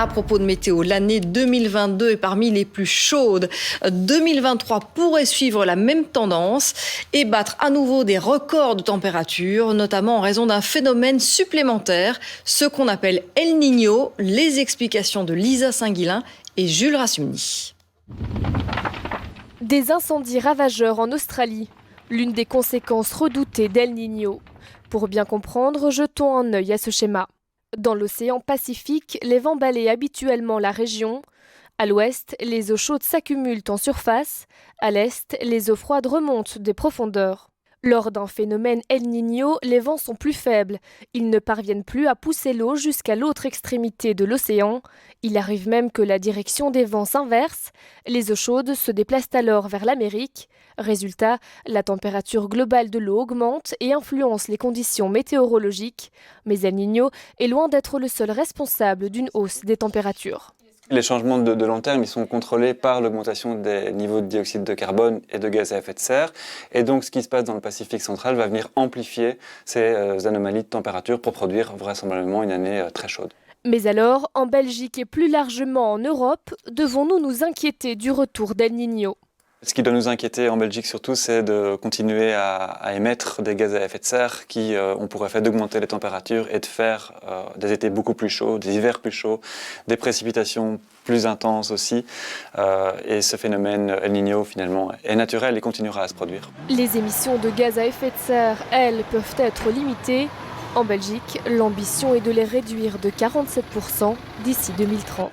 À propos de météo, l'année 2022 est parmi les plus chaudes. 2023 pourrait suivre la même tendance et battre à nouveau des records de température, notamment en raison d'un phénomène supplémentaire, ce qu'on appelle El Niño. Les explications de Lisa Saint-Guillain et Jules Rassumny. Des incendies ravageurs en Australie, l'une des conséquences redoutées d'El Niño. Pour bien comprendre, jetons un œil à ce schéma. Dans l'océan Pacifique, les vents balayent habituellement la région. À l'ouest, les eaux chaudes s'accumulent en surface. À l'est, les eaux froides remontent des profondeurs. Lors d'un phénomène El Niño, les vents sont plus faibles. Ils ne parviennent plus à pousser l'eau jusqu'à l'autre extrémité de l'océan. Il arrive même que la direction des vents s'inverse. Les eaux chaudes se déplacent alors vers l'Amérique. Résultat, la température globale de l'eau augmente et influence les conditions météorologiques. Mais El Niño est loin d'être le seul responsable d'une hausse des températures. Les changements de long terme, ils sont contrôlés par l'augmentation des niveaux de dioxyde de carbone et de gaz à effet de serre. Et donc, ce qui se passe dans le Pacifique central va venir amplifier ces anomalies de température pour produire vraisemblablement une année très chaude. Mais alors, en Belgique et plus largement en Europe, devons-nous nous inquiéter du retour d'El Niño ? Ce qui doit nous inquiéter en Belgique surtout, c'est de continuer à émettre des gaz à effet de serre qui ont pour effet d'augmenter les températures et de faire des étés beaucoup plus chauds, des hivers plus chauds, des précipitations plus intenses aussi. Et ce phénomène El Niño, finalement, est naturel et continuera à se produire. Les émissions de gaz à effet de serre, elles, peuvent être limitées. En Belgique, l'ambition est de les réduire de 47% d'ici 2030.